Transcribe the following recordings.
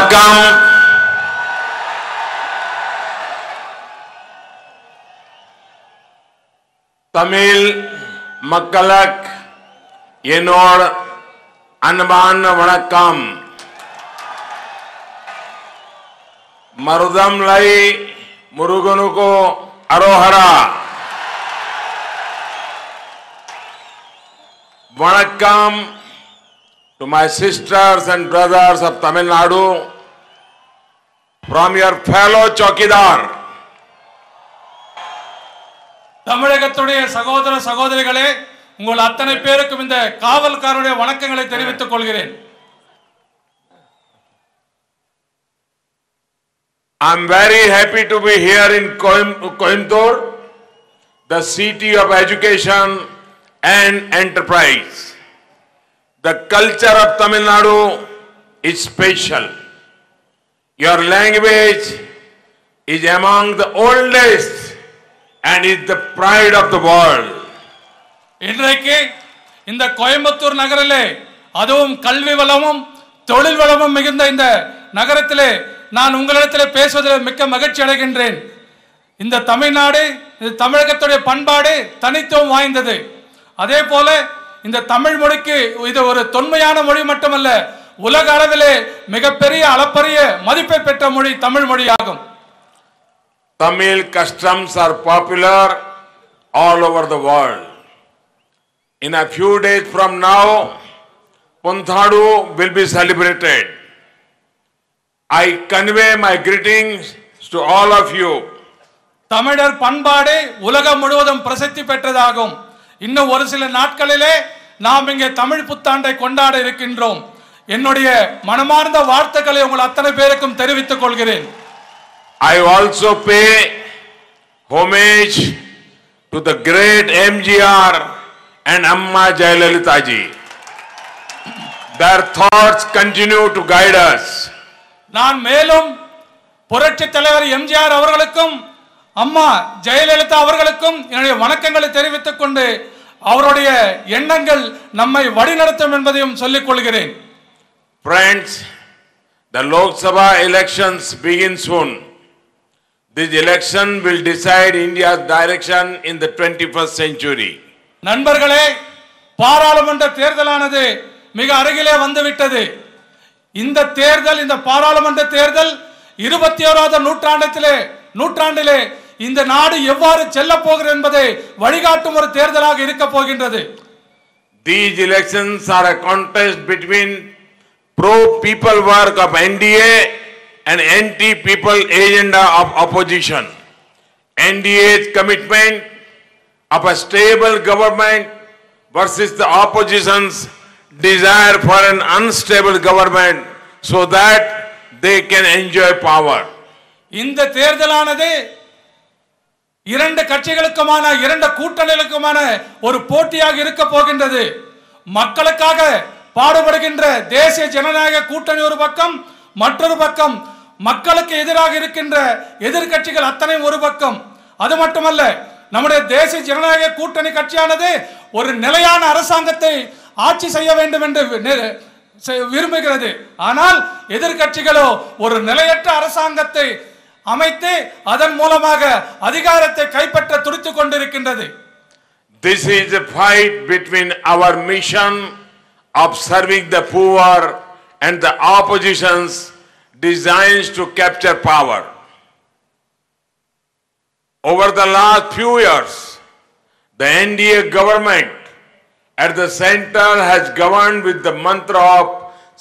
வணக்கம். தமிழ் மக்களுக்கு என்னோட அன்பான வணக்கம். மருதம் லை முருகனுக்கு அரோஹரா. வணக்கம் to my sisters and brothers of Tamil Nadu from your fellow Chowkidar. தமிழகத்துடைய சகோதர சகோதரிகளே, உங்கள் அத்தனை பேருக்கும் இந்த காவல்காரருடைய வணக்கங்களை தெரிவித்துக் கொள்கிறேன். I'm very happy to be here in Coimbatore, the city of education and enterprise. The culture of Tamil Nadu is special. Your language is among the oldest and is the pride of the world. இன்றைக்கு இந்த கோயம்புத்தூர் நகரிலே, அதுவும் கல்வி வளமும் தொழில் வளமும் மிகுந்த இந்த நகரத்திலே நான் உங்களிடத்தில் பேசுவதில் மிக்க மகிழ்ச்சி அடைகின்றேன். இந்த தமிழ்நாடு, இந்த தமிழகத்துடைய பண்பாடு தனித்துவம் வாய்ந்தது. அதே போல இந்த தமிழ் மொழிக்கு இது ஒரு தொன்மையான மொழி மட்டுமல்ல, உலக அளவிலே மிகப்பெரிய அளப்பரிய மதிப்பை பெற்ற மொழி தமிழ் மொழியாகும். Tamil customs are popular all over the world. In a few days from now, Punthadu will be celebrated. I convey my greetings to all of you. தமிழர் பண்பாடு உலகம் முழுவதும் பிரசித்தி பெற்றதாகும். இன்னும் ஒரு சில நாட்களிலே நாம் இங்கே தமிழ் புத்தாண்டை கொண்டாட இருக்கின்றோம். என்னுடைய மனமார்ந்த வாழ்த்துக்களை உங்கள் அத்தனை பேருக்கும் தெரிவித்துக் கொள்கிறேன். I also pay homage to the great MGR and Amma Jayalalitha ji. Their thoughts continue to guide us. நான் மேலும் புரட்சி தலைவர் எம்ஜிஆர் அவர்களுக்கும் அம்மா ஜெயலலிதா அவர்களுக்கும் என்னுடைய வணக்கங்களை தெரிவித்துக் கொண்டு அவருடைய எண்ணங்கள் நம்மை வழிநடத்தும் என்பதையும் சொல்லிக் கொள்கிறேன். Friends, the Lok Sabha elections begin soon. This election will decide India's direction in the 21st century. நண்பர்களே, பாராளுமன்ற தேர்தலானது மிக அருகிலே வந்துவிட்டது. இந்த தேர்தல், இந்த பாராளுமன்ற தேர்தல் 21வது நூற்றாண்டிலே இந்த நாடு எவ்வாறு செல்ல போகிறது என்பதை வழிகாட்டும் ஒரு தேர்தலாக இருக்க போகின்றது. These elections are a contest between pro-people work of NDA and anti-people agenda of opposition. NDA's commitment of a stable government versus the opposition's desire for an unstable government so that they can enjoy power. இந்த தேர்தலானது இரண்டு கட்சிகளுக்குமான, இரண்டு கூட்டணிகளுக்குமான ஒரு போட்டியாக இருக்க போகின்றது. மக்களுக்காக பாடுபடுகின்ற தேசிய ஜனநாயக கூட்டணி ஒரு பக்கம், மற்றொரு பக்கம் மக்களுக்கு எதிராக இருக்கின்ற எதிர்கட்சிகள் அத்தனை ஒரு பக்கம். அது மட்டுமல்ல, நம்முடைய தேசிய ஜனநாயக கூட்டணி கட்சியானது ஒரு நிலையான அரசாங்கத்தை ஆட்சி செய்ய வேண்டும் என்று விரும்புகிறது. ஆனால் எதிர்கட்சிகளோ ஒரு நிலையற்ற அரசாங்கத்தை அமைத்து அதன் மூலமாக அதிகாரத்தை கைப்பற்ற துடித்துக் கொண்டிருக்கின்றது. This is a fight between our mission of serving the poor and the opposition's designs to capture power. Over the last few years, the NDA government at the center has governed with the mantra of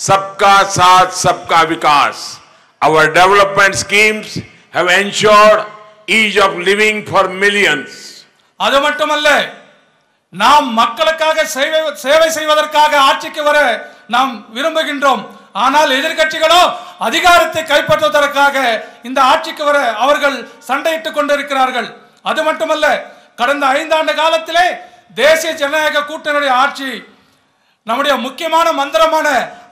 Sabka Saath Sabka Vikas. Our development schemes have ensured ease of living for millions. அது மட்டுமல்ல, நாம் மக்களுக்காக சேவை செய்வதற்காக ஆட்சிக்கு வர நாம் விரும்புகின்றோம். ஆனால் எதிர்கட்சிகளோ அதிகாரத்தை கைப்பற்றுவதற்காக இந்த ஆட்சிக்கு வர அவர்கள் சண்டையிட்டுக் கொண்டிருக்கிறார்கள். அது மட்டுமல்ல, கடந்த 5 ஆண்டு காலத்திலே தேசிய ஜனநாயக கூட்டணியுடைய ஆட்சி நம்முடைய முக்கியமான மந்திரமான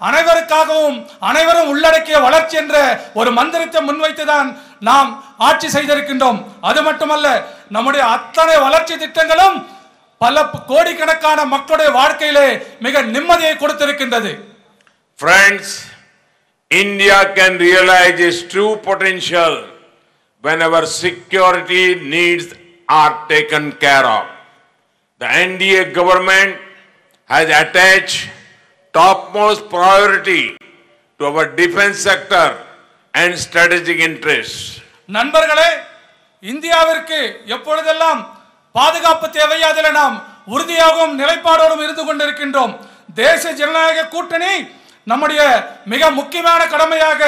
அனைவருக்காகவும் அனைவரும் உள்ளடக்கிய வளர்ச்சி என்ற ஒரு மந்திரத்தை முன்வைத்துதான் நாம் ஆட்சி செய்திருக்கின்றோம். அது மட்டுமல்ல, நம்முடைய அத்தனை வளர்ச்சி திட்டங்களும் பல கோடிக்கணக்கான மக்களுடைய வாழ்க்கையிலே மிக நிம்மதியை கொடுத்திருக்கின்றது. Friends, India can realize its true potential when our security needs are taken care of. The NDA government has attached topmost priority to our defense sector and strategic interests. நண்பர்களே, இந்தியாவிற்கு எப்பொழுதெல்லாம் பாதுகாப்பு தேவையோ அதில் நாம் உறுதியாகவும் நிலைப்பாடோடும் இருந்து கொண்டிருக்கின்றோம். தேசிய ஜனநாயக கூட்டணி நம்முடைய மிக முக்கியமான கடமையாக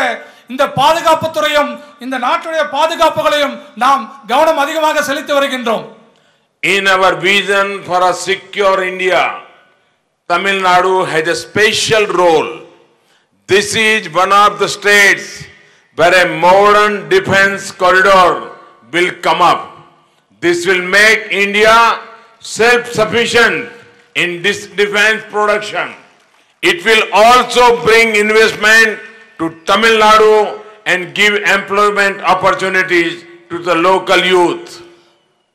இந்த பாதுகாப்பு துறையும் இந்த நாட்டுடைய பாதுகாப்புகளையும் நாம் கவனம் அதிகமாக செலுத்தி வருகின்றோம். In our vision for a secure India, Tamil Nadu has a special role. This is one of the states where a modern defense corridor will come up. This will make India self-sufficient in this defense production. It will also bring investment to Tamil Nadu and give employment opportunities to the local youth.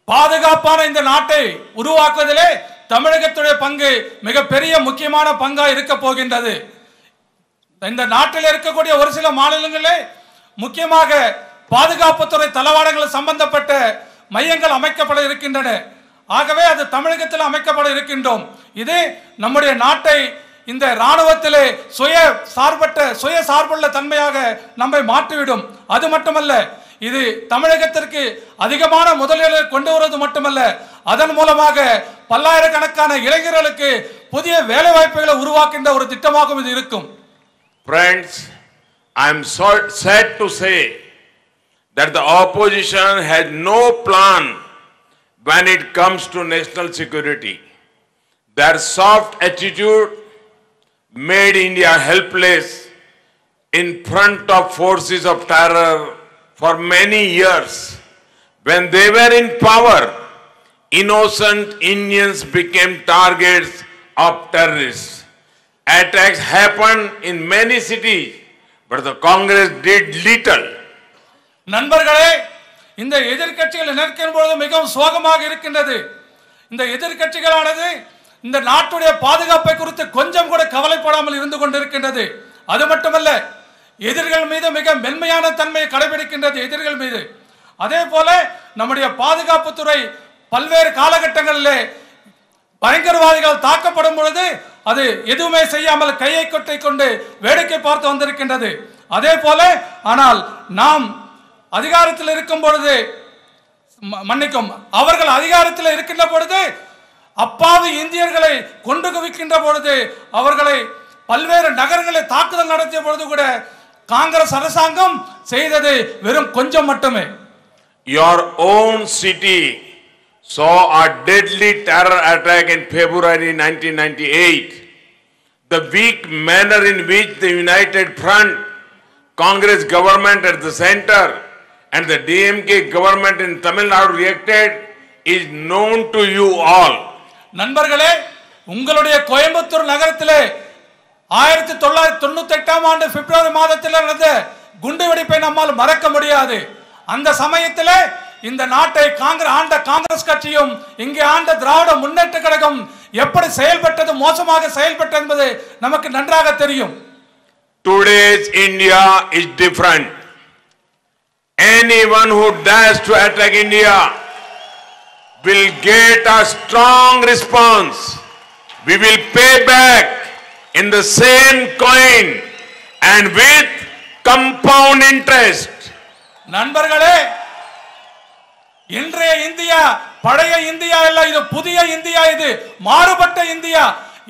பாதுகாப்பான இந்த நாட்டை உருவாக்குவதிலே தமிழகத்துடைய பங்கு மிகப்பெரிய முக்கியமான பங்கா இருக்க போகின்றது. இந்த நாட்டில் இருக்கக்கூடிய ஒரு சில மாநிலங்களிலே முக்கியமாக பாதுகாப்புத்துறை தளவாடங்கள் சம்பந்தப்பட்ட மையங்கள் அமைக்கப்பட இருக்கின்றன. ஆகவே அது தமிழகத்தில் அமைக்கப்பட இருக்கின்றோம். இது நம்முடைய நாட்டை இந்த ராணுவத்திலே சுய சார்புள்ள தன்மையாக நம்மை மாற்றிவிடும். அது மட்டுமல்ல, இது தமிழகத்திற்கு அதிகமான முதலீடுகளை கொண்டு வருவது மட்டுமல்ல, அதன் மூலமாக பல்லாயிரக்கணக்கான இளைஞர்களுக்கு புதிய வேலை வாய்ப்புகளை உருவாக்கின்ற ஒரு திட்டமாகவும் இது இருக்கும். Friends, I am sad to say that the opposition has no plan when it comes to national security. Their soft attitude made India helpless in front of forces of terror for many years. When they were in power, innocent Indians became targets of terrorists. Attacks happened in many cities, but the Congress did little. நண்பர்களே, இந்த எதிர்க்கட்சிகள் நிற்கும் பொழுது மிகவும் சோகமாக இருக்கின்றது. இந்த எதிர்க்கட்சிகளானது இந்த நாட்டுடைய பாதுகாப்பை குறித்து கொஞ்சம் கூட கவலைப்படாமல் இருந்து கொண்டிருக்கின்றது. அது மட்டுமல்ல, எதிரிகள் மீது மிக மென்மையான தன்மையை கடைபிடிக்கின்றது. எதிரிகள் மீது அதே போல நம்முடைய பாதுகாப்புத்துறை பல்வேறு காலகட்டங்களிலே பயங்கரவாதிகள் தாக்கப்படும் பொழுது அது எதுவுமே செய்யாமல் கையை கொட்டை கொண்டு வேடிக்கை பார்த்து வந்திருக்கின்றது. அதே போல ஆனால் நாம் அதிகாரத்தில் இருக்கும் பொழுது அவர்கள் அதிகாரத்தில் இருக்கின்ற பொழுது அப்பாவி இந்தியர்களை கொண்டு குவிக்கின்ற பொழுது அவர்களை பல்வேறு நகரங்களை தாக்குதல் நடத்திய பொழுது கூட காங்கிரஸ் அரசாங்கம் செய்தது வெறும் கொஞ்சம் மட்டுமே. Your own city saw a deadly terror attack in February 1998. The weak manner in which the United Front, Congress government at the center and the DMK government in Tamil Nadu reacted is known to you all. நண்பர்களே, உங்களுடைய கோயம்புத்தூர் நகரத்திலே 1998 ஆண்டு பிப்ரவரி மாதத்தில் நடந்த குண்டுவெடிப்பை நம்மால் மறக்க முடியாது. அந்த சமயத்திலே இந்த நாட்டை காங்கிரஸ் கட்சியும் இங்கே ஆண்ட திராவிட முன்னேற்ற கழகம் எப்படி செயல்பட்டது, மோசமாக செயல்பட்டது என்பது நமக்கு நன்றாக தெரியும். Today's India is different. Anyone who dares to attack India will get a strong response. We will pay back in the same coin and with compound interest. நண்பர்களே, இன்றைய இந்தியா பழைய இந்தியா இல்ல, இது புதிய இந்தியா, இது மாறுபட்ட இந்தியா.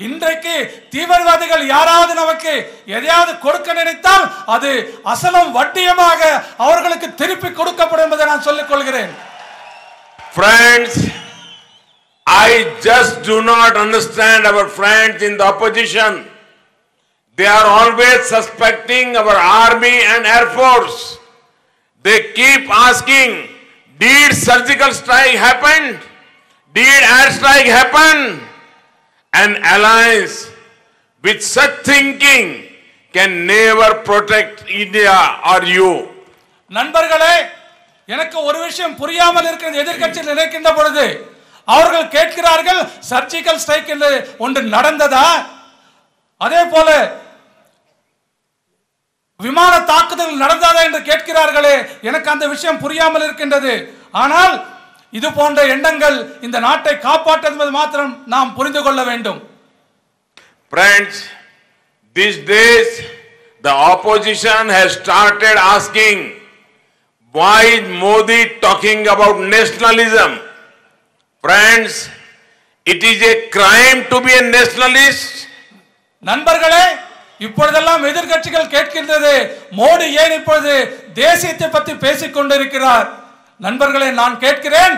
இன்றைக்கு தீவிரவாதிகள் யாராவது நமக்கு எதையாவது கொடுக்க நினைத்தால் அது அசலும் வட்டியமாக அவர்களுக்கு திருப்பி கொடுக்கப்படும் என்பதை நான் சொல்லிக் கொள்கிறேன். Friends, I just do not understand our friends in the opposition. They are always suspecting our army and air force. They keep asking, did surgical strike happen? Did air strike happen? An alliance with such thinking can never protect India or you. நண்பர்களே, எனக்கு ஒரு விஷயம் புரியாமல் இருக்கிறது. எதிர்க்கட்சியில் நினைக்கின்ற பொழுது அவர்கள் கேட்கிறார்கள், சர்ஜிக்கல் ஸ்ட்ரைக் என்று ஒன்று நடந்ததா? அதே போல விமான தாக்குதல் நடந்ததா என்று கேட்கிறார்களே, எனக்கு அந்த விஷயம் புரியாமல் இருக்கின்றது. ஆனால் இது போன்ற எண்ணங்கள் இந்த நாட்டை காப்பாற்றுவது மாத்திரம் நாம் புரிந்து கொள்ள வேண்டும். Friends, these days the opposition has started asking, why is Modi talking about nationalism? Friends, it is a crime to be a nationalist. நண்பர்களே, இப்பொழுதெல்லாம் எதிர்க்கட்சிகள் கேட்கின்றது, மோடி ஏன் இப்பொழுது தேசியத்தை பற்றி பேசிக் கொண்டிருக்கிறார்? நண்பர்களே, நான் கேட்கிறேன்,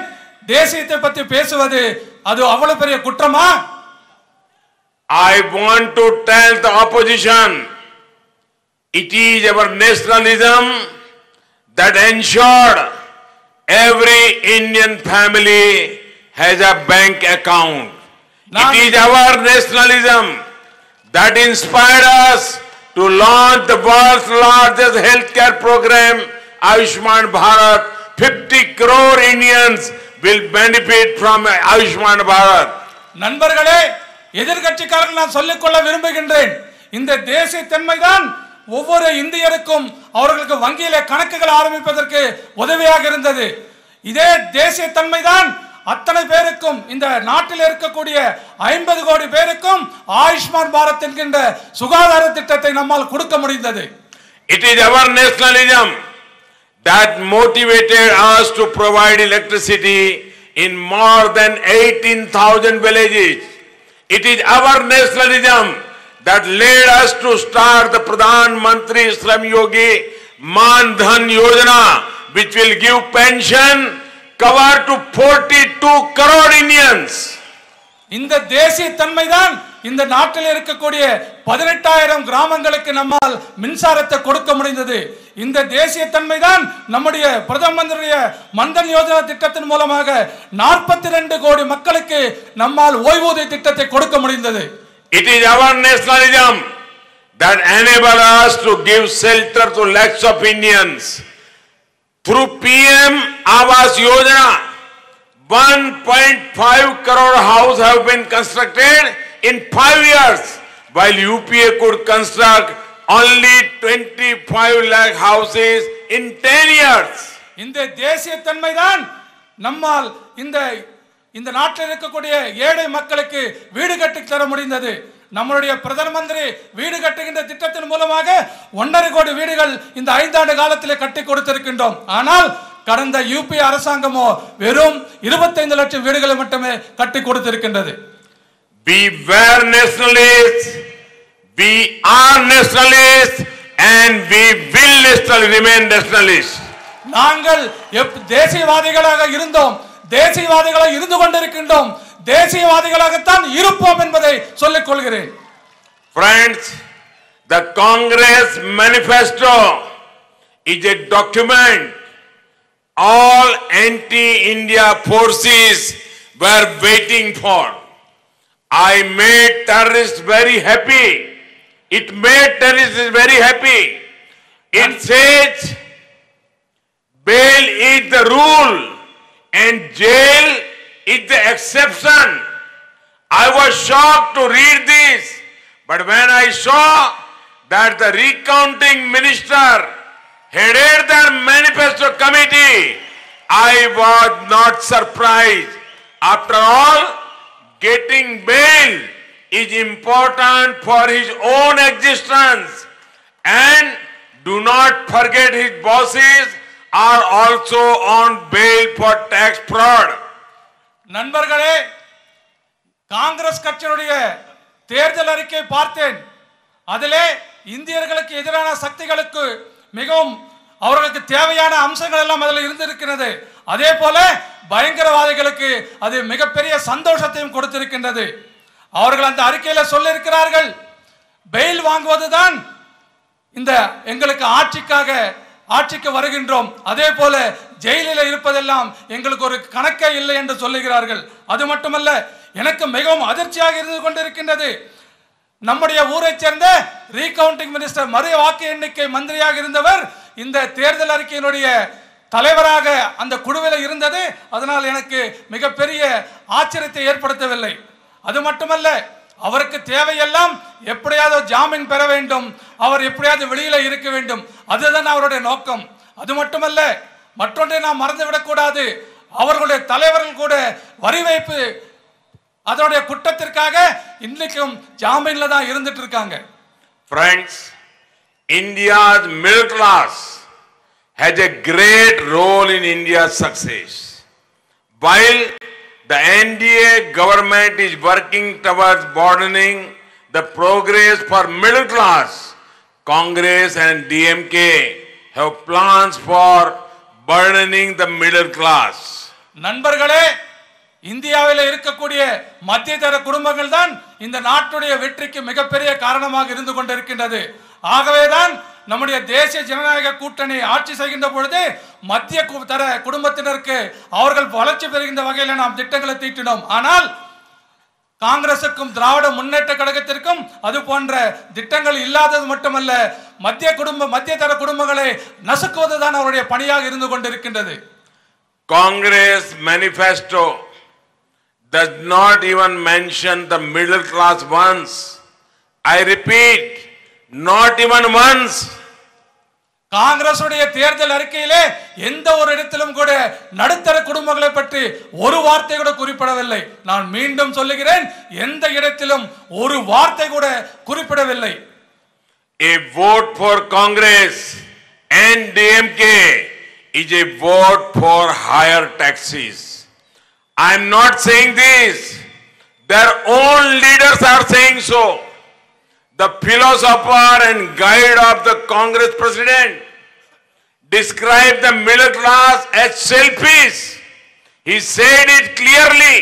தேசியத்தை பற்றி பேசுவது அது அவ்வளவு பெரிய குற்றமா? I want to tell the opposition, it is our nationalism that ensured every Indian family has a bank account. It is our nationalism that inspired us to launch the world's largest healthcare program, Ayushman Bharat. 50 crore Indians will benefit from Ayushman Bharat. நண்பர்களே, எதிர்க்கட்சிக்காரர்கள் நான் சொல்லிக்கொள்ள விரும்புகின்றேன், இந்த தேசிய தன்மைதான் ஒவ்வொரு இந்தியருக்கும் அவர்களுக்கு வங்கியிலே கணக்குகள் ஆரம்பிப்பதற்கு உதவியாக இருந்தது. இதே தேசிய தன்மைதான் அத்தனை பேருக்கும், இந்த நாட்டில் இருக்கக்கூடிய 50 கோடி பேருக்கும் ஆயுஷ்மான் பாரத் என்கின்ற சுகாதார திட்டத்தை நம்மால் கொடுக்க முடிந்தது. It is our nationalism that motivated us to provide electricity in more than 18,000 villages. It is our nationalism that led us to start the Pradhan Mantri Shram Yogi Man Dhan Yojana, which will give pension cover to 42 crore Indians. இந்த தேசிய தன்மைதான் இந்த நாட்டில் இருக்கக்கூடிய 18,000 கிராமங்களுக்கு நம்மால் மின்சாரத்தை கொடுக்க முடிந்தது. இந்த தேசிய தன்மைதான் நம்முடைய பிரதம மந்திரியுடைய மன்தன் யோஜனா திட்டத்தின் மூலமாக 42 கோடி மக்களுக்கு நம்மால் ஓய்வூதிய திட்டத்தை கொடுக்க முடிந்தது. It is our nationalism that enabled us to give shelter to lakhs of Indians. Through PM Awas Yojana, 1.5 crore houses have been constructed in 5 years, while UPA could construct only 25 lakh houses in 10 years. இந்த தேசிய தன்மைதான் நம்மால் இந்த நாட்டில் இருக்கக்கூடிய ஏழை மக்களுக்கு வீடு கட்டி தர முடிந்தது. நம்மளுடைய பிரதம மந்திரி வீடு கட்டுகின்ற திட்டத்தின் மூலமாக 1.5 கோடி வீடுகள் இந்த 5 ஆண்டு காலத்திலே கட்டி கொடுத்திருக்கின்றோம். ஆனால் கடந்த யூபி அரசாங்கமோ வெறும் 25 லட்சம் வீடுகளை மட்டுமே கட்டி கொடுத்திருக்கின்றது. We were nationalists, we are nationalists, and we will remain nationalists. நாங்கள் தேசியவாதிகளாக இருந்தோம், தேசியவாதிகளாக இருந்து கொண்டிருக்கின்றோம், தேசியவாதிகளாகத்தான் இருப்போம் என்பதை சொல்லிக் கொள்கிறேன். Friends, the Congress manifesto is a document all anti-India forces were waiting for. I made terrorists very happy. It made terrorists very happy. It says bail is the rule and jail is the exception. I was shocked to read this, but when I saw that the recounting minister headed the manifesto committee, I was not surprised. After all, getting bail is important for his own existence, and do not forget his bosses are also on bail for tax fraud. நண்பர்களே, காங்கிரஸ் கட்சியினுடைய தேர்தல் அறிக்கை பார்த்தேன். அதிலே இந்தியர்களுக்கு எதிரான சக்திகளுக்கு மிகவும் அவர்களுக்கு தேவையான அம்சங்கள் எல்லாம் அதில் இருந்திருக்கிறது. அதே போல பயங்கரவாதிகளுக்கு அது மிகப்பெரிய சந்தோஷத்தையும் கொடுத்திருக்கின்றது. அவர்கள் அந்த அறிக்கையில் சொல்லியிருக்கிறார்கள், பெயில் வாங்குவதுதான் இந்த எங்களுக்கு ஆட்சிக்கு வருகின்றோம், அதே போல ஜெயிலில் இருப்பதெல்லாம் எங்களுக்கு ஒரு கணக்கே இல்லை என்று சொல்லுகிறார்கள். அது மட்டுமல்ல, எனக்கு மிகவும் அதிர்ச்சியாக இருந்து கொண்டிருக்கின்றது, நம்முடைய ஊரை சேர்ந்த ரீகவுண்டிங் மினிஸ்டர் மறு வாக்கு எண்ணிக்கை மந்திரியாக இருந்தவர் இந்த தேர்தல் அறிக்கையினுடைய தலைவராக அந்த குழுவில் இருந்தது. அதனால் எனக்கு மிகப்பெரிய ஆச்சரியத்தை ஏற்படுத்தவில்லை. அது மட்டுமல்ல, அவருக்கு தேவையெல்லாம் எப்படியாவது ஜாமீன் பெற வேண்டும், அவர் எப்படியாவது வெளியில இருக்க வேண்டும், அதுதான் அவருடைய நோக்கம். அது மட்டுமல்ல, மற்றொன்றை நாம் மறந்துவிடக் கூடாது. அவர்களுடைய தலைவர்கள் கூட வரி வைப்பு அதனுடைய குற்றத்திற்காக இன்னைக்கும் ஜாமீன்ல தான் இருந்துட்டு இருக்காங்க. Friends, India's middle class has a great role in India's success. While the NDA government is working towards broadening the progress for middle class, Congress and DMK have plans for burdening the middle class. நண்பர்களே, இந்தியாவில் இருக்கக்கூடிய மத்திய தர குடும்பங்கள் தான் இந்த நாட்டுடைய வெற்றிக்கு மிகப்பெரிய காரணமாக இருந்து கொண்டிருக்கின்றது. ஆகவேதான் நம்முடைய தேசிய ஜனநாயக கூட்டணி ஆட்சி செய்கின்ற பொழுது மத்திய தர குடும்பத்தினருக்கு அவர்கள் வளர்ச்சி பெறுகின்ற வகையில் நாம் திட்டங்களை தீட்டினோம். ஆனால் காங்கிரசுக்கும் திராவிட முன்னேற்ற கழகத்திற்கும் அது போன்ற திட்டங்கள் இல்லாதது மட்டுமல்ல, மத்திய தர குடும்பங்களை நசுக்குவதுதான் அவருடைய பணியாக இருந்து கொண்டிருக்கின்றது. Congress manifesto does not even mention the middle class once. I repeat, not even once. காங்கிரசுடைய தேர்தல் அறிக்கையிலே எந்த ஒரு இடத்திலும் கூட நடுத்தர குடும்பங்களை பற்றி ஒரு வார்த்தை கூட குறிப்பிடவில்லை. நான் மீண்டும் சொல்லுகிறேன், எந்த இடத்திலும் ஒரு வார்த்தை கூட குறிப்பிடவில்லை. A vote for Congress and DMK is a vote for higher taxes. I am not saying this. Their own leaders are saying so. The philosopher and guide of the Congress president described the middle class as selfish. He said it clearly.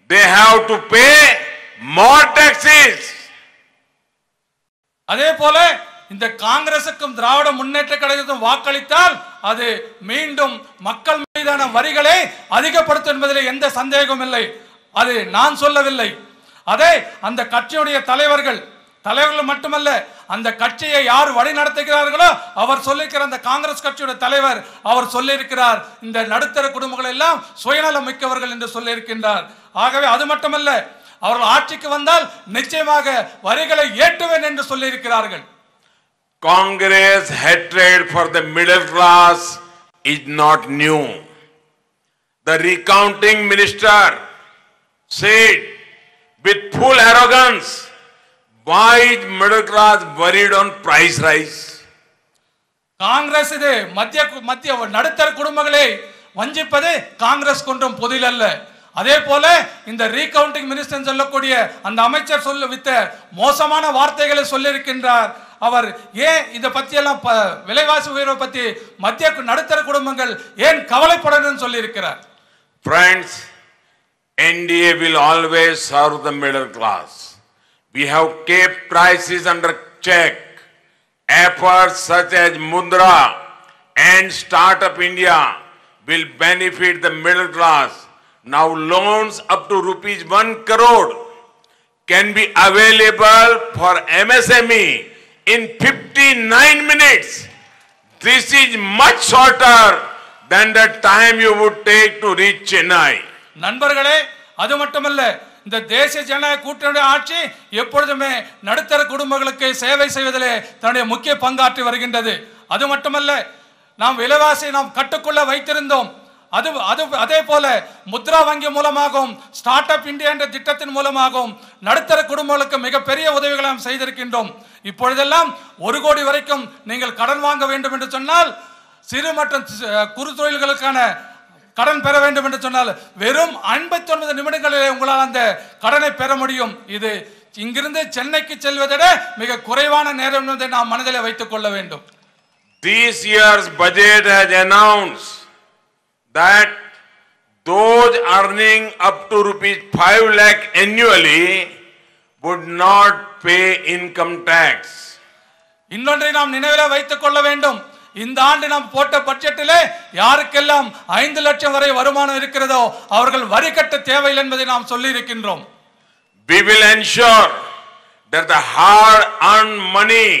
They have to pay more taxes. அதே போல இந்த காங்கிரசுக்கும் திராவிட முன்னேற்ற கழகத்துக்கும் வாக்களித்தால் அது மீண்டும் மக்கள் மீதான வரிகளை அதிகப்படுத்தும் என்பதில் எந்த சந்தேகமும் இல்லை. அது நான் சொல்லவில்லை. அதே அந்த கட்சியுடைய தலைவர்கள் மட்டுமல்ல, அந்த கட்சியை யார் வழி நடத்துகிறார்களோ அவர் சொல்லியிருக்கிற அந்த காங்கிரஸ் கட்சியுடைய தலைவர் அவர் சொல்லியிருக்கிறார், இந்த நடுத்தர குடும்பங்கள் எல்லாம் சுயநலம் மிக்கவர்கள் என்று சொல்லியிருக்கின்றார். ஆகவே அது மட்டுமல்ல, அவர்கள் ஆட்சிக்கு வந்தால் நிச்சயமாக வரிகளை ஏற்றுவேன் என்று சொல்லியிருக்கிறார்கள். Congress hatred for the middle class is not new. The recounting minister said with full arrogance, why is middle class worried on price rise? Congress இது மத்திய நடுத்தர குடும்பங்களை வஞ்சிப்பது காங்கிரஸ் கொன்றும் புதில் அல்ல. அதே போல இந்த ரீகவுண்டிங் மினிஸ்டர் சொல்லக்கூடிய அந்த அமைச்சர் சொல்லிவித்த மோசமான வார்த்தைகளை சொல்லியிருக்கின்றார். அவர் ஏன் இத பத்தி எல்லாம் விலைவாசி உயர்வை பத்தி மத்திய நடுத்தர குடும்பங்கள் ஏன் கவலைப்படணும்னு சொல்லி இருக்கிறார். Friends, NDA will always serve the middle class. We have kept prices under check. Efforts such as Mudra and Startup India will benefit the middle class. Now loans up to rupees 1 crore can be available for MSME in 59 minutes. This is much shorter than the time you would take to reach Chennai. நண்பர்களே, அது மட்டுமல்ல, இந்த தேசிய ஜனநாயக கூட்டணி ஆட்சி எப்பொழுதுமே நடுத்தர குடும்பங்களுக்கு சேவை செய்வதிலே தன்னுடைய முக்கிய பங்காற்றி வருகின்றது. அது மட்டுமல்ல, நாம் விலைவாசி நாம் கட்டுக்குள்ள வைத்திருந்தோம். அதே போல முத்ரா வங்கி மூலமாகவும் ஸ்டார்ட் அப் இந்தியா என்ற திட்டத்தின் மூலமாகவும் நடுத்தர குடும்பங்களுக்கு மிகப்பெரிய உதவிகளை நாம் செய்திருக்கின்றோம். இப்பொழுதெல்லாம் 1 கோடி வரைக்கும் நீங்கள் கடன் வாங்க வேண்டும் என்று சொன்னால், சிறு மற்றும் குறு தொழில்களுக்கான கடன் பெற வேண்டும் என்று சொன்னால் வெறும் 59 நிமிடங்களிலே உங்களால் அந்த கடனை பெற முடியும். இது இங்கிருந்து சென்னைக்கு செல்வதை மிக குறைவான நேரம் என்பதை நாம் மனதில் வைத்துக் கொள்ள வேண்டும். This year's budget has announced that those earning up to ₹5 lakh annually would not pay income tax. இன்னொன்றை நாம் நினைவில் வைத்துக் கொள்ள வேண்டும். இந்த ஆண்டு நாம் போட்ட பட்ஜெட்டிலே யாருக்கெல்லாம் 5 லட்சம் வரை வருமானம் இருக்கிறதோ அவர்கள் வரி கட்ட தேவையில்லை என்பதை நாம் சொல்லி இருக்கின்றோம். We will ensure that the hard earned money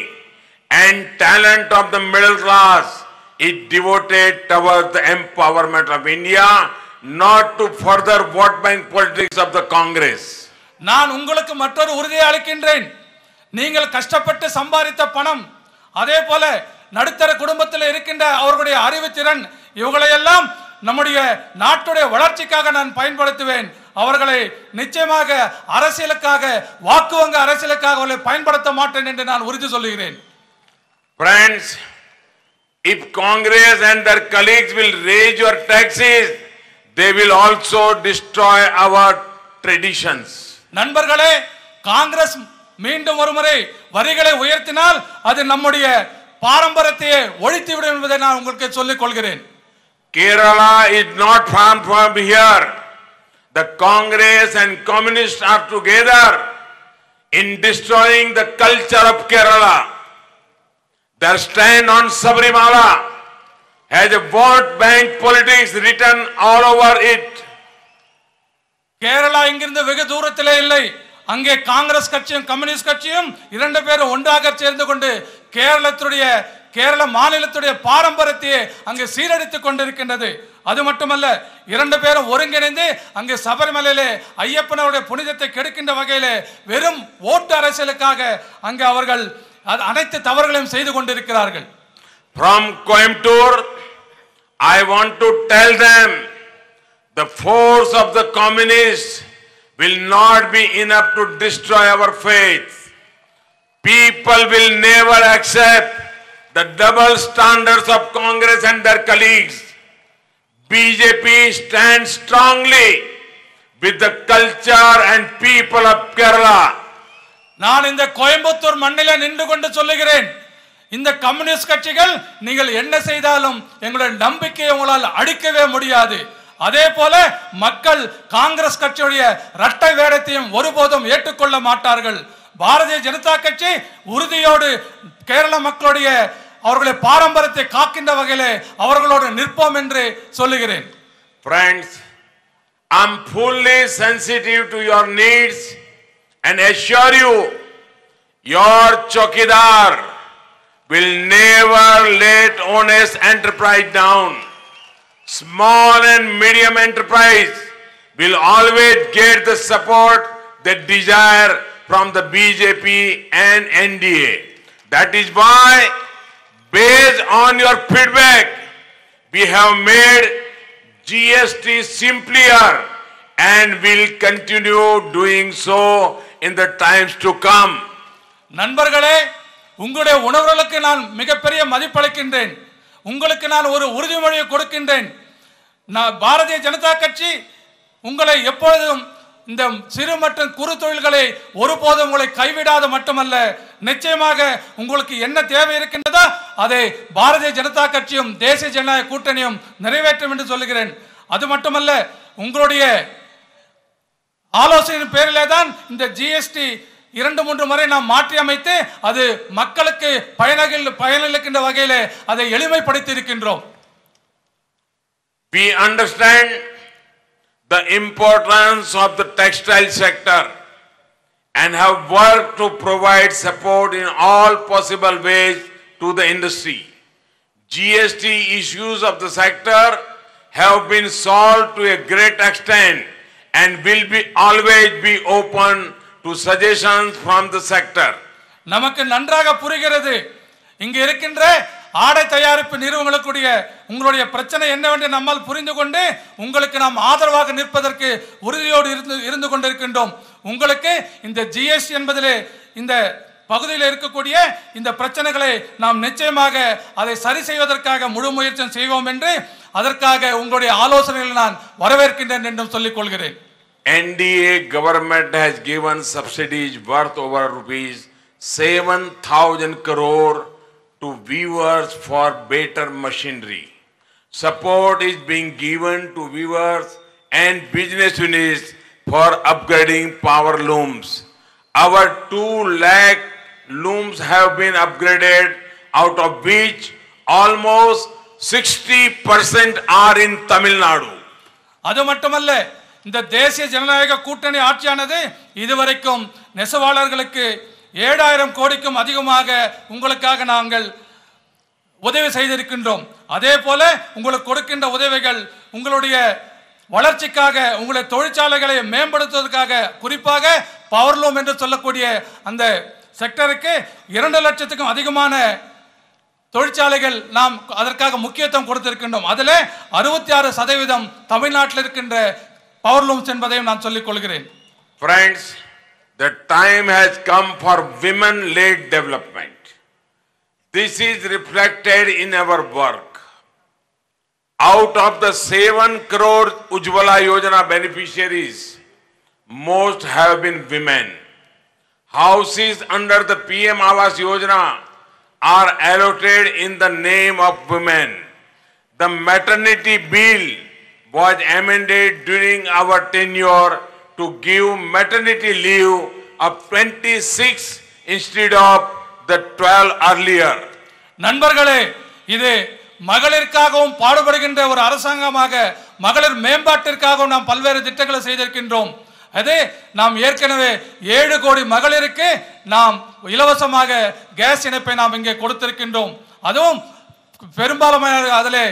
and talent of the middle class is devoted towards the empowerment of India, not to further vote bank politics of the Congress. நான் உங்களுக்கு மற்றொரு உறுதியை அளிக்கின்றேன். நீங்கள் கஷ்டப்பட்டு சம்பாதித்த பணம், அதே போல நடுத்தர குடும்பத்தில் இருக்கின்ற அவர்களுடைய அறிவுத்திறன், இவங்களையெல்லாம் நம்முடைய நாட்டுடைய வளர்ச்சிக்காக நான் பயன்படுத்துவேன். அவர்களை நிச்சயமாக அரசியலுக்காக, வாக்கு வங்க அரசியலுக்காக அவர்களை பயன்படுத்த மாட்டேன் என்று நான் உறுதி சொல்லுகிறேன். Friends, if Congress and their colleagues will raise your taxes, they will also destroy our traditions. நண்பர்களே, காங்கிரஸ் மீண்டும் ஒருமுறை வரிகளை உயர்த்தினால் அது நம்முடைய பாரம்பரியத்தை ஒழித்துவிடும் என்பதை நான் உங்களுக்கு சொல்லிக் கொள்கிறேன். Kerala is not far from here. The Congress and Communists are together in destroying the culture of Kerala. Their stand on Sabarimala has a vote bank politics written all over it. Kerala இங்கிருந்து வெகு தூரத்திலே இல்லை. அங்கே காங்கிரஸ் கட்சியும் communist கட்சியும் இரண்டு பேரும் ஒன்றாக சேர்ந்து கொண்டு கேரள மாநிலத்துடைய பாரம்பரியத்தை அங்கே சீரழித்துக் கொண்டிருக்கின்றது. அது மட்டுமல்ல, இரண்டு பேரும் ஒருங்கிணைந்து அங்கே சபரிமலையிலே ஐயப்பனுடைய புனிதத்தை கெடுக்கின்ற வகையிலே வெறும் ஓட்டு அரசியலுக்காக அங்கே அவர்கள் அனைத்து தவறுகளையும் செய்து கொண்டிருக்கிறார்கள். From Coimbatore, I want to tell them the force of the communists will not be enough to destroy our faith. People will never accept the double standards of Congress and their colleagues. BJP stands strongly with the culture and people of Kerala. நான் இந்த கோயம்புத்தூர் மண்ணில நின்று கொண்டு சொல்லுகிறேன், இந்த communist கட்சிகள் நீங்கள் என்ன செய்தாலும் எங்களுடைய நம்பிக்கையை உங்களால் அடிக்கவே முடியாது. அதே போல மக்கள் காங்கிரஸ் கட்சியுடைய இரட்டை வேடத்தையும் ஒருபோதும் ஏற்றுக்கொள்ள மாட்டார்கள். பாரதிய ஜனதா கட்சி உறுதியோடு கேரள மக்களுடைய அவர்களுடைய பாரம்பரியத்தை காக்கின்ற வகையிலே அவர்களோடு நிற்போம் என்று சொல்லுகிறேன். Friends, I am fully sensitive to your needs and assure you, your chokidar will never let honest enterprise down. Small and medium enterprise will always get the support they desire from the BJP and NDA. That is why, based on your feedback, we have made GST simpler and will continue doing so in the times to come. நண்பர்களே, உங்களுடைய உணர்வுகளுக்கு நான் மிகப்பெரிய மதிப்பளிக்கின்றேன். உங்களுக்கு நான் ஒரு உறுதிமொழியை கொடுக்கின்றேன். பாரதிய ஜனதா கட்சி உங்களை எப்பொழுதும் இந்த சிறு மற்றும் குறு தொழில்களை ஒருபோதும் உங்களை கைவிடாத மட்டுமல்ல, நிச்சயமாக உங்களுக்கு என்ன தேவை இருக்கின்றதோ அதை பாரதிய ஜனதா கட்சியும் தேசிய ஜனநாயக கூட்டணியும் நிறைவேற்றும் என்று சொல்லுகிறேன். அது மட்டுமல்ல, உங்களுடைய ஆலோசனையின் பேரிலே தான் இந்த ஜிஎஸ்டி 2-3 முறை நாம் மாற்றி அமைத்து அது மக்களுக்கு பயனளிக்கின்ற வகையிலே அதை எளிமைப்படுத்தி இருக்கின்றோம். We understand the importance of the textile sector and have worked to provide support in all possible ways to the industry. GST issues of the sector have been solved to a great extent and will always be open to suggestions from the sector. நமக்கு நன்றாக புரிகிறது, இங்க இருக்கின்ற ஆடை தயாரிப்பு நிறுவனங்களுடைய உங்களுடைய பிரச்சனை என்னவென்று நம்மால் புரிந்து கொண்டு உங்களுக்கு நாம் ஆதரவாக நிற்பதற்கு உறுதியோடு இருந்து கொண்டிருக்கின்றோம். உங்களுக்கு இந்த ஜிஎஸ்டி என்பதிலே இந்த பகுதியில் இருக்கக்கூடிய இந்த பிரச்சனைகளை நாம் நிச்சயமாக அதை சரி செய்வதற்காக முழு முயற்சி செய்வோம் என்று அதற்காக உங்களுடைய ஆலோசனைகளை நான் வரவேற்கின்றேன் என்றும் சொல்லிக் கொள்கிறேன். NDA government has given subsidies worth over rupees 7,000 crore to weavers for better machinery. Support is being given to weavers and business units for upgrading power looms. Our 2 lakh looms have been upgraded, out of which almost 60% are in Tamil Nadu. அது மட்டுமல்ல, இந்த தேசிய ஜனநாயக கூட்டணி ஆட்சியானது இதுவரைக்கும் நெசவாளர்களுக்கு 7,000 கோடிக்கும் அதிகமாக உங்களுக்காக நாங்கள் உதவி செய்திருக்கின்றோம். அதே போல உங்களுக்கு கொடுக்கின்ற உதவிகள் உங்களுடைய வளர்ச்சிக்காக உங்களுடைய தொழிற்சாலைகளை மேம்படுத்துவதற்காக குறிப்பாக பவர்லூம் என்று சொல்லக்கூடிய அந்த செக்டருக்கு 2 லட்சத்துக்கும் அதிகமான தொழிற்சாலைகள் நாம் அதற்காக முக்கியத்துவம் கொடுத்திருக்கின்றோம். அதிலே 66% தமிழ்நாட்டில் இருக்கின்ற பவர்லூம்ஸ் என்பதையும் நான் சொல்லிக் கொள்கிறேன். Friends, the time has come for women-led development. This is reflected in our work. Out of the 7 crore Ujjwala Yojana beneficiaries, most have been women. Houses under the PM Awas Yojana are allotted in the name of women. The maternity bill was amended during our tenure to give maternity leave of 26 instead of the 12 earlier. நண்பர்களே, இது மகளிருக்காகவும் பாடுபடுகின்ற ஒரு அரசாங்கமாக மகளிர் மேம்பாட்டிற்காகவும் நாம் பல்வேறு திட்டங்களை செய்திருக்கின்றோம். அதே நாம் ஏற்கனவே 7 கோடி மகளிருக்கு நாம் இலவசமாக கேஸ் இணைப்பை நாம் இங்கே கொடுத்திருக்கின்றோம். அதுவும் பெரும்பாலான அதிலே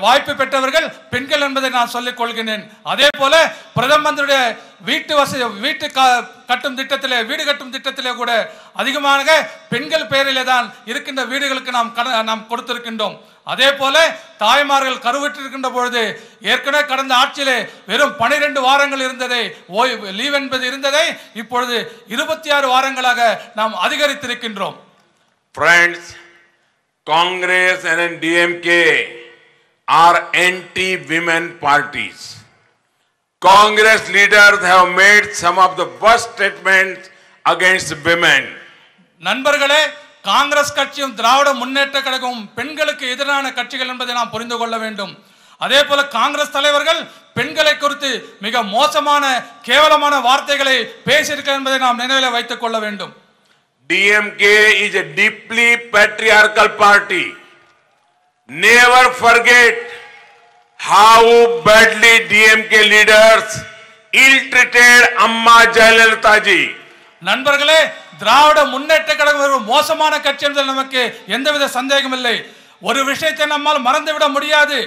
வாய்ப்பு பெற்றவர்கள் பெண்கள் என்பதை நான் சொல்லிக் கொள்கிறேன். அதே போல பிரதம மந்திரியுடைய வீட்டு கட்டும் திட்டத்திலே வீடு கட்டும் திட்டத்திலே கூட அதிகமாக பெண்கள் பெயரிலே தான் இருக்கின்ற வீடுகளுக்கு நாம் கொடுத்திருக்கின்றோம். அதே போல தாய்மார்கள் கருவுற்றிருக்கின்ற பொழுது ஏற்கனவே கடந்த ஆட்சியிலே வெறும் 12 வாரங்கள் இருந்ததை லீவ் என்பது இருந்ததை இப்பொழுது 26 வாரங்களாக நாம் அதிகரித்திருக்கின்றோம். Friends, Congress and DMK are anti-women parties. Congress leaders have made some of the worst statements against women. நண்பர்களே, காங்கிரஸ் கட்சியும் திராவிட முன்னேற்ற கழகமும் பெண்களுக்கு எதிரான கட்சிகள் என்பதை நாம் புரிந்து கொள்ள வேண்டும். அதே போல காங்கிரஸ் தலைவர்கள் பெண்களை குறித்து மிக மோசமான கேவலமான வார்த்தைகளை பேசியிருக்கிறார் என்பதை நாம் நினைவில் வைத்துக் கொள்ள வேண்டும். DMK is a deeply patriarchal party. Never forget how badly DMK leaders ill-treated Amma Jayalalitha ji. நண்பர்களே, திராவிட முன்னேற்ற கழகம் ஒரு மோசமான கட்சி என்பதில் நமக்கு எந்தவித சந்தேகம் இல்லை. ஒரு விஷயத்தை நம்மால் மறந்துவிட முடியாது.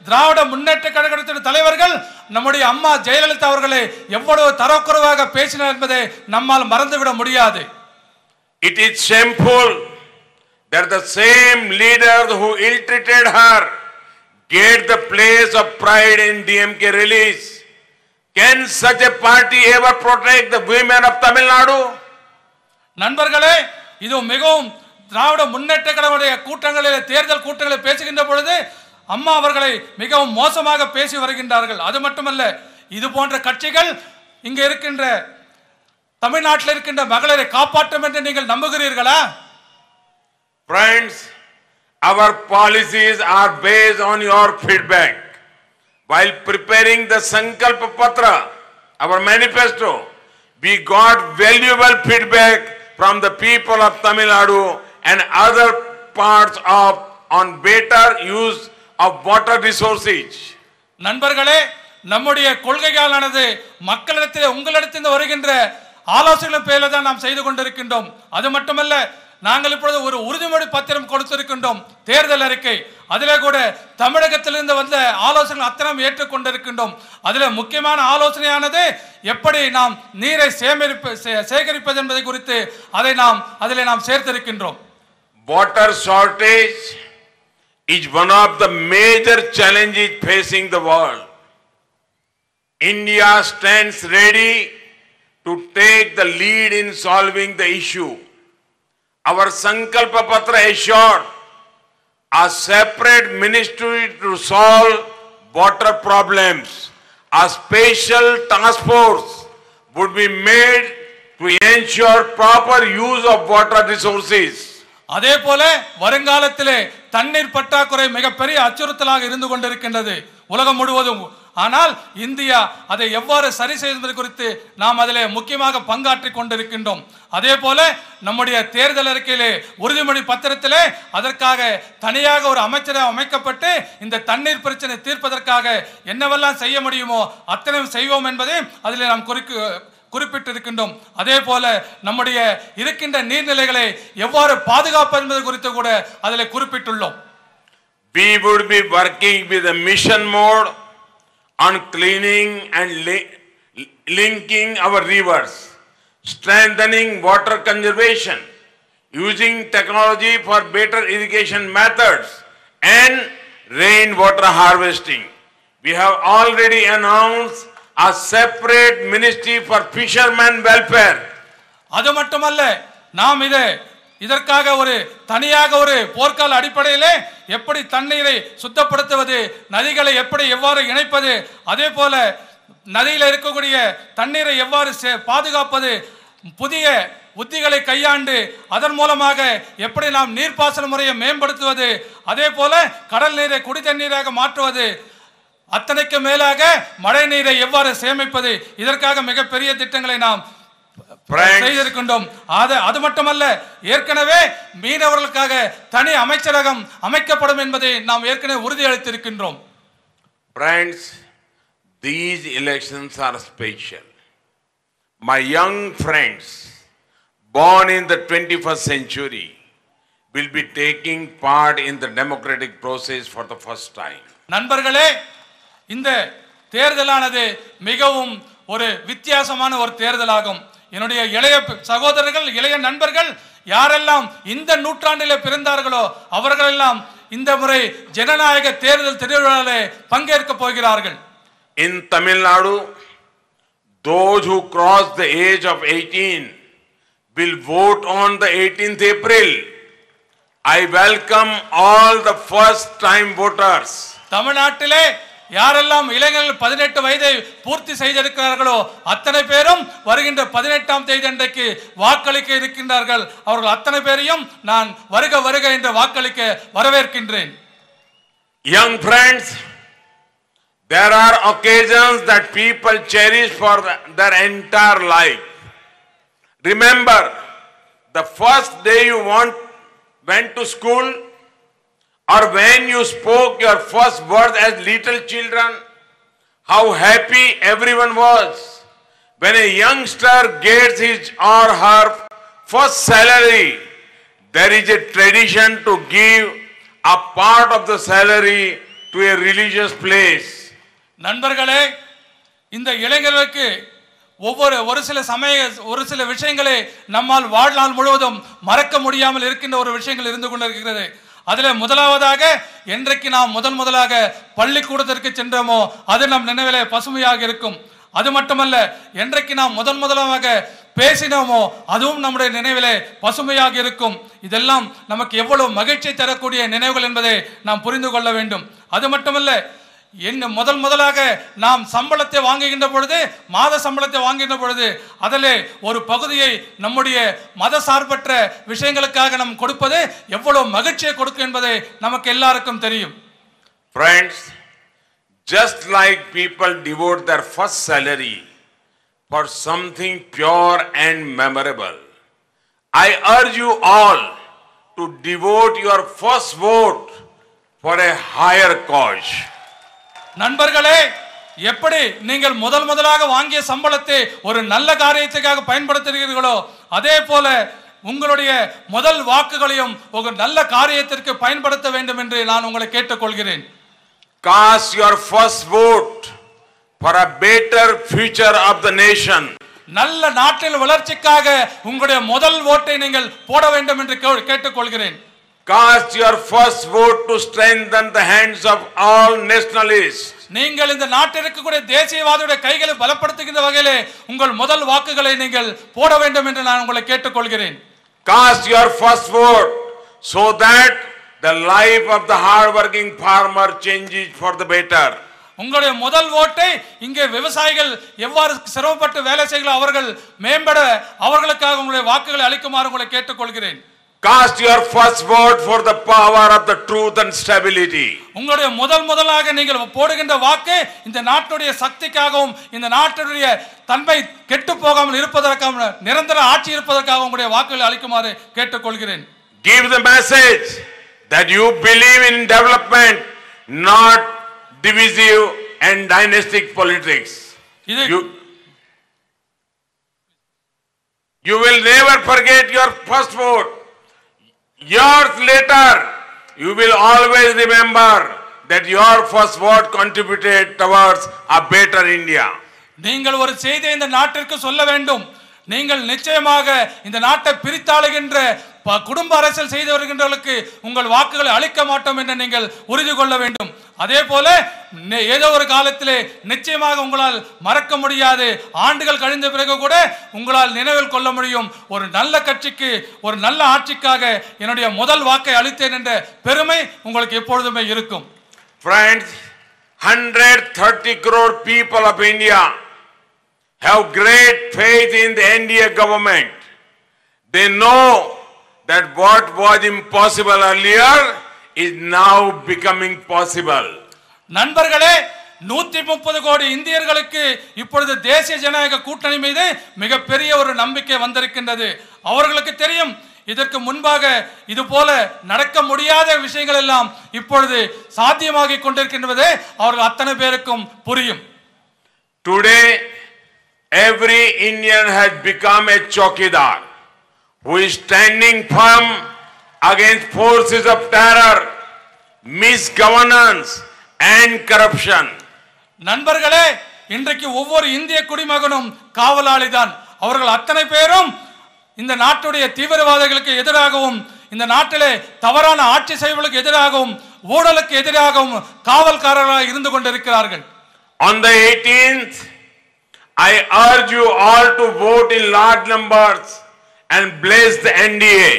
திராவிட முன்னேற்ற கழகத்தின் தலைவர்கள் நம்முடைய அம்மா ஜெயலலிதா அவர்களை எவ்வளவு தரக்குறைவாக பேசினார் என்பதை நம்மால் மறந்துவிட முடியாது. It is shameful that the same leaders who ill-treated her get the place of pride in DMK release. Can such a party ever protect the women of Tamil Nadu? நண்பர்களே, இது மிகவும் திராவிட முன்னேற்ற கழகத்துடைய கூட்டங்களில் தேர்தல் கூட்டங்களில் பேசுகின்ற பொழுது அம்மா அவர்களை மிகவும் மோசமாக பேசி வருகின்றார்கள். அது மட்டுமல்ல, இது போன்ற கட்சிகள் இங்கே இருக்கின்ற தமிழ்நாட்டில் இருக்கின்ற மகளிரை காப்பாற்றும் என்று நீங்கள் நம்புகிறீர்களா? Friends, our policies are based on your feedback. While preparing the Sankalpa Patra, our manifesto, we got valuable feedback from the people of Tamil Nadu and other parts on better use of water resources. நண்பர்களே, நம்முடைய கொள்கைகளானது மக்களிடத்தில் உங்களிடத்தில் வருகின்ற ஆலோசனைகளின் பேரில் தான் நாம் செய்து கொண்டிருக்கின்றோம். அது மட்டுமல்ல, நாங்கள் இப்பொழுது ஒரு உறுதிமொழி பத்திரம் கொடுத்திருக்கின்றோம், தேர்தல் அறிக்கை. அதிலே கூட தமிழகத்திலிருந்து வந்த ஆலோசனை அத்தனை ஏற்றுக்கொண்டிருக்கின்றோம். அதில் முக்கியமான ஆலோசனையானது எப்படி நாம் நீரை சேகரிப்பது என்பதை குறித்து அதிலே நாம் சேர்த்திருக்கின்றோம். Water shortage is one of the major challenges facing the world. India stands ready to take the lead in solving the issue. Our Sankalpa Patra assured a separate ministry to solve water problems. A special task force would be made to ensure proper use of water resources. அதே போல வருங்காலத்திலே தண்ணீர் பற்றாக்குறை மிகப்பெரிய அச்சுறுத்தலாக இருந்து கொண்டிருக்கின்றது உலகம் முழுவதும். ஆனால் இந்தியா அதை எவ்வாறு சரி செய்வது குறித்து நாம் அதிலே முக்கியமாக பங்காற்றிக் கொண்டிருக்கின்றோம். அதே போல நம்முடைய தேர்தல் அறிக்கையிலே உறுதிமொழி பத்திரத்திலே அதற்காக தனியாக ஒரு அமைச்சரை அமைக்கப்பட்டு இந்த தண்ணீர் பிரச்சனை தீர்ப்பதற்காக என்னவெல்லாம் செய்ய முடியுமோ அத்தனையும் செய்வோம் என்பதை அதிலே நாம் குறிப்பிட்டிருக்கின்றோம். அதே போல நம்முடைய இருக்கின்ற நீர்நிலைகளை எவ்வாறு பாதுகாப்பது என்பது குறித்து கூட அதில் குறிப்பிட்டுள்ளோம். We would be working with a mission mode on cleaning and linking our rivers, strengthening water conservation, using technology for better irrigation methods and rainwater harvesting. We have already announced a separate ministry for fishermen welfare. அது மட்டுமல்ல, நாம் இதற்காக ஒரு தனியாக ஒரு போர்க்கால அடிப்படையிலே எப்படி தண்ணீரை சுத்தப்படுத்துவது, நதிகளை எவ்வாறு இணைப்பது, அதே போல நதியில் இருக்கக்கூடிய தண்ணீரை எவ்வாறு பாதுகாப்பது, புதிய உத்திகளை கையாண்டு அதன் மூலமாக எப்படி நாம் நீர்ப்பாசன முறையை மேம்படுத்துவது, அதே போல கடல் நீரை குடி தண்ணீராக மாற்றுவது, அத்தனைக்கு மேலாக மழை நீரை எவ்வாறு சேமிப்பது, இதற்காக மிகப்பெரிய திட்டங்களை நாம் செய்திருக்கின்றோம். அது மட்டுமல்ல, ஏற்கனவே மீனவர்களுக்காக தனி அமைச்சரகம் அமைக்கப்படும் என்பதை நாம் ஏற்கனவே உறுதியளித்திருக்கின்றோம். Friends, these elections are special. My young friends born in the 21st century will be taking part in the democratic process for the first time. நண்பர்களே, இந்த தேர்தலானது மிகவும் ஒரு வித்தியாசமான ஒரு தேர்தலாகும். என்னுடைய இளைய சகோதரர்கள், இளைய நண்பர்கள் யாரெல்லாம் இந்த நூற்றாண்டிலே பிறந்தார்களோ அவர்களெல்லாம் இந்த முறை ஜனநாயக தேர்தல் திருவிழாவிலே பங்கேற்க போகிறார்கள். In Tamil Nadu, those who cross the age of 18 will vote on the 18th April. I welcome all the first time voters. தமிழ்நாட்டிலே யாரெல்லாம் இளைஞர்கள் 18 வயதை பூர்த்தி செய்திருக்கிறார்களோ அத்தனை பேரும் வருகின்ற 18ஆம் தேதி அன்றைக்கு வாக்களிக்க இருக்கின்றார்கள். அவர்கள் அத்தனை பேரையும் நான் வருக வருக என்று வாக்களிக்க வரவேற்கின்றேன். Young friends, there are occasions that people cherish for their entire life. Remember the first day you went to school, or when you spoke your first word as little children, how happy everyone was. When a youngster gets his or her first salary, there is a tradition to give a part of the salary to a religious place. நண்பர்களே, இந்த இளைஞர்களுக்கு ஒரு சில விஷயங்களை நம்மால் வாழ்நாள் முழுவதும் மறக்க முடியாமல் இருக்கின்ற ஒரு விஷயங்கள் இருந்து கொண்டிருக்கிறது. அதில் முதலாவதாக, என்றைக்கு நாம் முதலாக பள்ளிக்கூடத்திற்கு சென்றோமோ அது நம் நினைவிலே பசுமையாக இருக்கும். அது மட்டுமல்ல, என்றைக்கு நாம் முதலாக பேசினோமோ அதுவும் நம்முடைய நினைவிலே பசுமையாக இருக்கும். இதெல்லாம் நமக்கு எவ்வளவு மகிழ்ச்சி தரக்கூடிய நினைவுகள் என்பதை நாம் புரிந்து கொள்ள வேண்டும். அது மட்டுமல்ல, முதலாக நாம் சம்பளத்தை வாங்குகின்ற பொழுது, மாத சம்பளத்தை வாங்குகின்ற பொழுது அதிலே ஒரு பகுதியை நம்முடைய மத சார்பற்ற விஷயங்களுக்காக நாம் கொடுப்பது எவ்வளவு மகிழ்ச்சியை கொடுக்கும் என்பதை நமக்கு எல்லாருக்கும் தெரியும். Friends, just like people devote their first salary for something pure and memorable, I urge you all to devote your first vote for a higher cause. நண்பர்களே, எப்படி நீங்கள் முதலாக வாங்கிய சம்பளத்தை ஒரு நல்ல காரியத்துக்காக பயன்படுத்துகிறீர்களோ அதே போல உங்களுடைய முதல் வாக்குகளையும் ஒரு நல்ல காரியத்திற்கு பயன்படுத்த வேண்டும் என்று நான் உங்களை கேட்டுக்கொள்கிறேன். Cast your first vote for a better future of the nation. நல்ல நாட்டின் வளர்ச்சிக்காக உங்களுடைய முதல் ஓட்டை நீங்கள் போட வேண்டும் என்று கேட்டுக்கொள்கிறேன். Cast your first vote to strengthen the hands of all nationalists. நீங்கள் இந்த நாட்டில் இருக்கக்கூடிய தேசியவாதியுடைய கைகளை பலப்படுத்துகின்ற வகையிலே உங்கள் முதல் வாக்குகளை நீங்கள் போட வேண்டும் என்று நான் உங்களை கேட்டுக்கொள்கிறேன். Cast your first vote so that the life of the hard working farmer changes for the better. உங்களுடைய முதல் ஓட்டை இங்கே விவசாயிகள் எவ்வாறு சிரமப்பட்டு வேலை செய்கிறார்கள் அவர்கள் மேம்பட அவர்களுக்காக உங்களுடைய வாக்குகளை அளிக்குமாறு உங்களை கேட்டுக்கொள்கிறேன். Cast your first vote for the power of the truth and stability. உங்களுடைய முதலாக நீங்கள் போடுகின்ற வாக்கு இந்த நாட்டுடைய சக்திக்காகவும் இந்த நாட்டுடைய தன்மை கெட்டு போகாமல் இருப்பதற்காக நிரந்தர ஆட்சி இருப்பதற்காக உங்களுடைய வாக்குகளை அளிக்குமாறு கேட்டுக்கொள்கிறேன். Give the message that you believe in development, not divisive and dynastic politics. You will never forget your first vote. Years later, you will always remember that your first word contributed towards a better India. நீங்கள் ஒரு செய்தியை இந்த நாட்டிற்கு சொல்ல வேண்டும். நீங்கள் நிச்சயமாக இந்த நாட்டை பிரித்தாளுகின்ற குடும்ப அரசியல் செய்து வருகின்றவர்களுக்கு உங்கள் வாக்குகளை அளிக்க மாட்டோம் என்று நீங்கள் உறுதி கொள்ள வேண்டும். அதே போல ஏதோ ஒரு காலத்திலே நிச்சயமாக உங்களால் மறக்க முடியாது, ஆண்டுகள் கழிந்த பிறகு கூட உங்களால் நினைவில் கொள்ள முடியும், ஒரு நல்ல கட்சிக்கு ஒரு நல்ல ஆட்சிக்காக என்னுடைய முதல் வாக்கை அளித்தேன் என்ற பெருமை உங்களுக்கு எப்பொழுதுமே இருக்கும். Friends, 130 crore people of India have great faith in the NDA government. They know that what was impossible earlier is now becoming possible. நண்பர்களே, 130 கோடி இந்தியர்களுக்கு இப்பொழுது தேசிய ஜனநாயக கூட்டணி மீது மிகப்பெரிய ஒரு நம்பிக்கை வந்திருக்கின்றது. அவர்களுக்கு தெரியும், இதற்கு முன்பாக இது போல நடக்க முடியாத விஷயங்கள் எல்லாம் இப்பொழுது சாத்தியமாகி கொண்டிருக்கின்றது. அவர்கள் அத்தனை பேருக்கும் புரியும். Today every Indian has become a chowkidar who is standing firm against forces of terror, misgovernance and corruption. நண்பர்களே, இன்றைக்கு ஒவ்வொரு இந்திய குடிமகனும் காவலாளிதான். அவர்கள் அத்தனை பேரும் இந்த நாட்டுடைய தீவிரவாதிகளுக்கு எதிராகவும் இந்த நாட்டிலே தவறான ஆட்சி செய்வதற்கு எதிராகவும் ஊழலுக்கு எதிராகவும் காவல்காரர்களாக இருந்து கொண்டிருக்கிறார்கள். On the 18th, I urge you all to vote in large numbers and bless the NDA.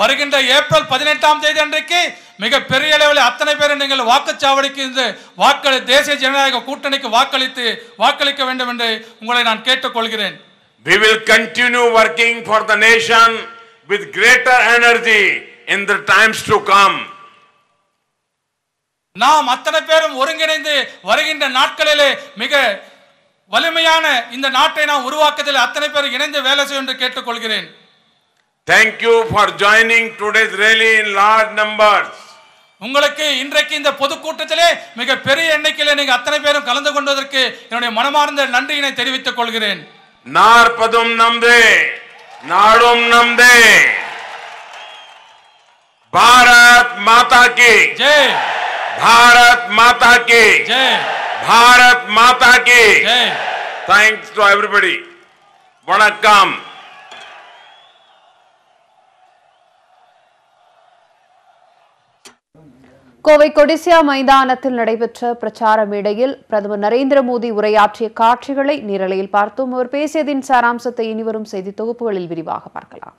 வருகின்ற ஏப்ரல் 18ஆம் தேதி அன்றைக்கு மிக பெரிய அளவில் அத்தனை பேரை நீங்கள் வாக்குச்சாவடிக்கு வாக்களி தேசிய ஜனநாயக கூட்டணிக்கு வாக்களிக்க வேண்டும் என்று உங்களை நான் கேட்டுக்கொள்கிறேன். We will continue working for the nation with greater energy in the times to come. நாம் அத்தனை பேரும் ஒருங்கிணைந்து வருகின்ற நாட்களிலே மிக வலிமையான இந்த நாட்டை நாம் உருவாக்குவதில் அத்தனை பேர் இணைந்து வேலை செய்ய என்று கேட்டுக்கொள்கிறேன். Thank you for joining today's rally in large numbers. உங்களுக்கு இன்றைக்கு இந்த பொதுக்கூட்டத்திலே மிக பெரிய எண்ணிக்கையிலே நீங்க அத்தனை பேரும் கலந்து கொண்டதற்கு என்னுடைய மனமார்ந்த நன்றியினை தெரிவித்துக் கொள்கிறேன். Narpadum namde, Nadum namde. Bharat Mata ki Jai. Bharat Mata ki Jai. Bharat Mata ki Jai. Thanks to everybody. Vanakkam. Kovai Codissia மைதானத்தில் நடைபெற்ற பிரச்சார மேடையில் பிரதமர் நரேந்திர மோடி உரையாற்றிய காட்சிகளை நேரலையில் பார்த்தோம். அவர் பேசியதின் சாராம்சத்தை இனிவரும் செய்தி தொகுப்புகளில் விரிவாக பார்க்கலாம்.